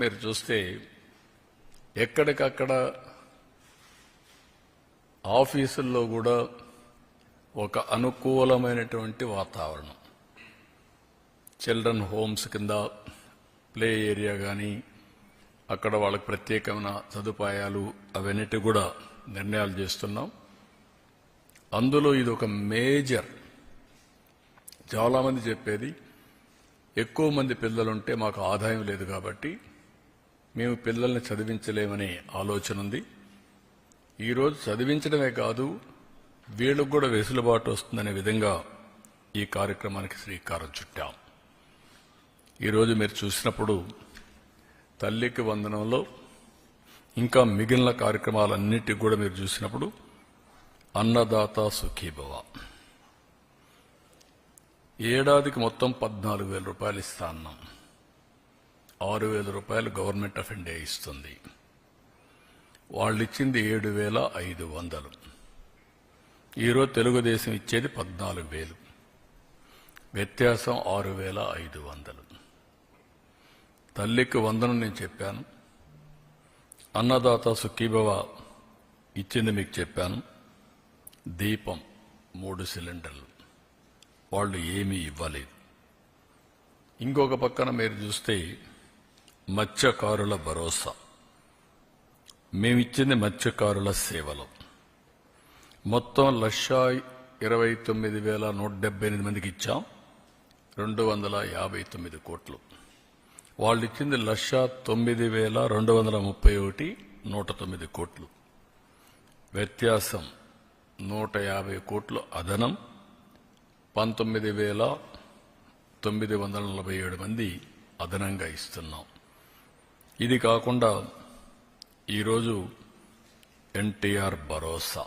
మీరు చూస్తే ఎక్కడికక్కడ ఆఫీసుల్లో కూడా ఒక అనుకూలమైనటువంటి వాతావరణం. చిల్డ్రన్ హోమ్స్ కింద ప్లే ఏరియా కానీ అక్కడ వాళ్ళకి ప్రత్యేకమైన సదుపాయాలు అవన్నిటి కూడా నిర్ణయాలు చేస్తున్నాం. అందులో ఇది ఒక మేజర్. చాలామంది చెప్పేది ఎక్కువ మంది పిల్లలుంటే మాకు ఆదాయం లేదు కాబట్టి మేము పిల్లల్ని చదివించలేమనే ఆలోచన ఉంది. ఈరోజు చదివించడమే కాదు, వీళ్ళకు కూడా వెసులుబాటు వస్తుందనే విధంగా ఈ కార్యక్రమానికి శ్రీకారం చుట్టాం. ఈరోజు మీరు చూసినప్పుడు తల్లికి వందనంలో ఇంకా మిగిలిన కార్యక్రమాలన్నిటికి కూడా మీరు చూసినప్పుడు అన్నదాత సుఖీభవ ఏడాదికి మొత్తం 14,000 రూపాయలు ఇస్తా అన్నాం. 6,000 రూపాయలు గవర్నమెంట్ ఆఫ్ ఇండియా ఇస్తుంది. వాళ్ళు ఇచ్చింది 7,500. ఈరోజు తెలుగుదేశం ఇచ్చేది 14,000. వ్యత్యాసం 6,500. తల్లికి వందనం నేను చెప్పాను. అన్నదాత సుఖీభవ ఇచ్చింది మీకు చెప్పాను. దీపం 3 సిలిండర్లు వాళ్ళు ఏమీ ఇవ్వలేదు. ఇంకొక పక్కన మీరు చూస్తే మత్స్యకారుల భరోసా మేమిచ్చింది మత్స్యకారుల సేవలు. మొత్తం 1,29,178 మందికి ఇచ్చాం. 259 కోట్లు. వాళ్ళు ఇచ్చింది 1,09,231 109 కోట్లు. వ్యత్యాసం 150 కోట్లు అదనం. 19,947 మంది అదనంగా ఇస్తున్నాం. ఇది కాకుండా ఈరోజు ఎన్టీఆర్ భరోసా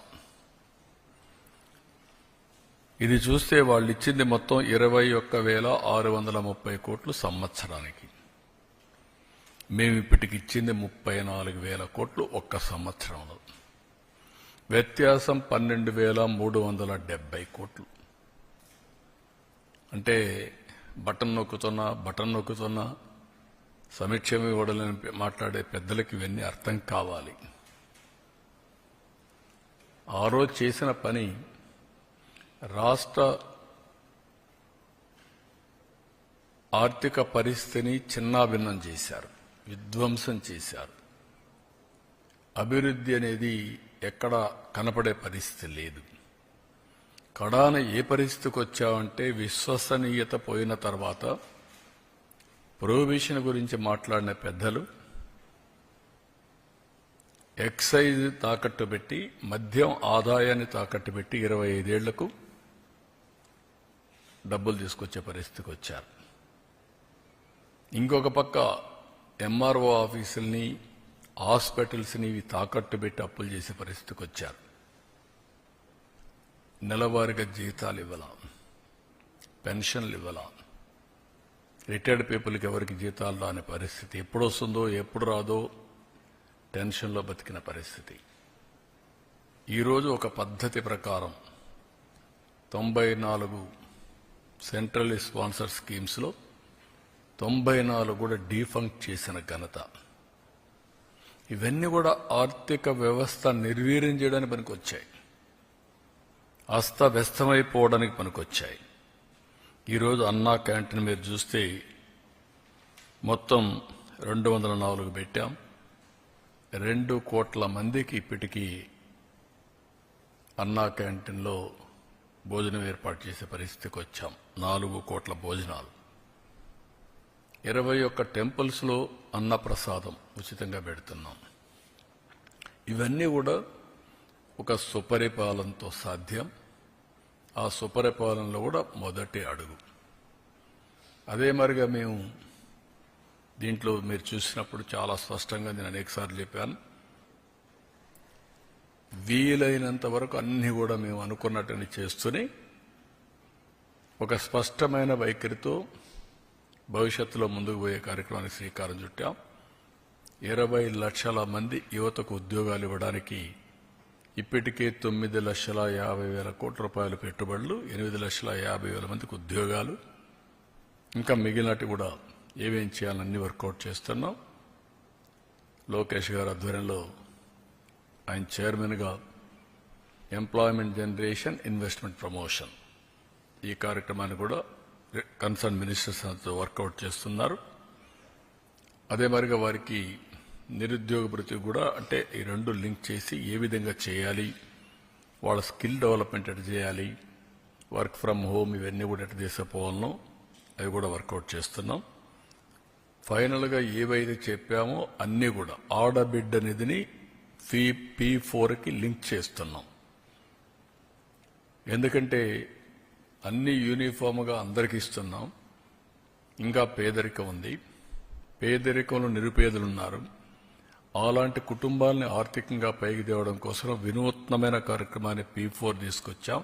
ఇది చూస్తే వాళ్ళు ఇచ్చింది మొత్తం 21,630 కోట్లు సంవత్సరానికి. మేము ఇప్పటికి ఇచ్చింది 34,000 కోట్లు ఒక్క సంవత్సరంలో. వ్యత్యాసం 12,370 కోట్లు. అంటే బటన్ నొక్కుతున్నా సమీక్షమే ఇవ్వడని మాట్లాడే పెద్దలకి ఇవన్నీ అర్థం కావాలి. ఆ రోజు చేసిన పని రాష్ట్ర ఆర్థిక పరిస్థితిని చిన్నాభిన్నం చేశారు, విధ్వంసం చేశారు. అభివృద్ధి అనేది ఎక్కడ కనపడే పరిస్థితి లేదు. కడాన ఏ పరిస్థితికి వచ్చామంటే విశ్వసనీయత పోయిన తర్వాత ప్రొహిబిషన్ గురించి మాట్లాడిన పెద్దలు ఎక్సైజ్ తాకట్టు పెట్టి, మద్యం ఆదాయాన్ని తాకట్టు పెట్టి 25 ఏళ్లకు డబ్బులు తీసుకొచ్చే పరిస్థితికి వచ్చారు. ఇంకొక పక్క ఎంఆర్ఓ ఆఫీసుల్ని, హాస్పిటల్స్ని తాకట్టు పెట్టి అప్పులు చేసే పరిస్థితికి వచ్చారు. నెలవారీగా జీతాలు ఇవ్వాల, పెన్షన్లు ఇవ్వాల. రిటైర్డ్ పీపుల్కి ఎవరికి జీతాలు రాని పరిస్థితి. ఎప్పుడు వస్తుందో ఎప్పుడు రాదో టెన్షన్లో బతికిన పరిస్థితి. ఈరోజు ఒక పద్ధతి ప్రకారం 94 సెంట్రల్ స్పాన్సర్ స్కీమ్స్లో 94 కూడా డీఫంక్ట్ చేసిన ఘనత. ఇవన్నీ కూడా ఆర్థిక వ్యవస్థ నిర్వీర్యం చేయడానికి పనికొచ్చాయి, అస్తవ్యస్తమైపోవడానికి పనికొచ్చాయి. ఈరోజు అన్నా క్యాంటీన్ మీరు చూస్తే మొత్తం 204 పెట్టాం. 2 కోట్ల మందికి ఇప్పటికీ అన్నా క్యాంటీన్లో భోజనం ఏర్పాటు చేసే పరిస్థితికి వచ్చాం. 4 కోట్ల భోజనాలు. 21 టెంపుల్స్లో అన్నప్రసాదం ఉచితంగా పెడుతున్నాం. ఇవన్నీ కూడా ఒక సుపరిపాలనతో సాధ్యం. ఆ సుపరిపాలనలో కూడా మొదటి అడుగు. అదే మరిగా మేము దీంట్లో మీరు చూసినప్పుడు చాలా స్పష్టంగా నేను అనేకసార్లు చెప్పాను, వీలైనంత వరకు అన్ని కూడా మేము అనుకున్నట్టుని చేస్తూనే ఒక స్పష్టమైన వైఖరితో భవిష్యత్తులో ముందుకు పోయే కార్యక్రమానికి శ్రీకారం చుట్టాం. 20 లక్షల మంది యువతకు ఉద్యోగాలు ఇవ్వడానికి ఇప్పటికే 9,50,000 కోట్ల రూపాయల పెట్టుబడులు, 8,50,000 మందికి ఉద్యోగాలు, ఇంకా మిగిలినట్టు కూడా ఏమేం చేయాలని వర్కౌట్ చేస్తున్నాం. లోకేష్ గారి ఆధ్వర్యంలో ఆయన చైర్మన్గా ఎంప్లాయ్మెంట్ జనరేషన్ ఇన్వెస్ట్మెంట్ ప్రమోషన్ ఈ కార్యక్రమాన్ని కూడా కన్సర్న్ మినిస్టర్స్ వర్కౌట్ చేస్తున్నారు. అదే మరిగా వారికి నిరుద్యోగ భృతి కూడా అంటే ఈ రెండు లింక్ చేసి ఏ విధంగా చేయాలి, వాళ్ళ స్కిల్ డెవలప్మెంట్ ఎట్లా చేయాలి, వర్క్ ఫ్రమ్ హోమ్ ఇవన్నీ కూడా ఎట్లా తీసుకుపోవాలనో అవి కూడా వర్కౌట్ చేస్తున్నాం. ఫైనల్గా ఏవైతే చెప్పామో అన్నీ కూడా ఆడబిడ్డ నిధిని P4కి లింక్ చేస్తున్నాం. ఎందుకంటే అన్ని యూనిఫామ్గా అందరికీ ఇస్తున్నాం. ఇంకా పేదరికం ఉంది, పేదరికంలో నిరుపేదలు ఉన్నారు. అలాంటి కుటుంబాలని ఆర్థికంగా పైకి తేవడం కోసం వినూత్నమైన కార్యక్రమాన్ని P4 తీసుకొచ్చాం.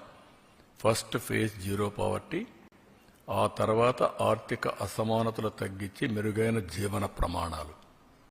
ఫస్ట్ ఫేజ్ 0 పావర్టీ, ఆ తర్వాత ఆర్థిక అసమానతలు తగ్గించి మెరుగైన జీవన ప్రమాణాలు.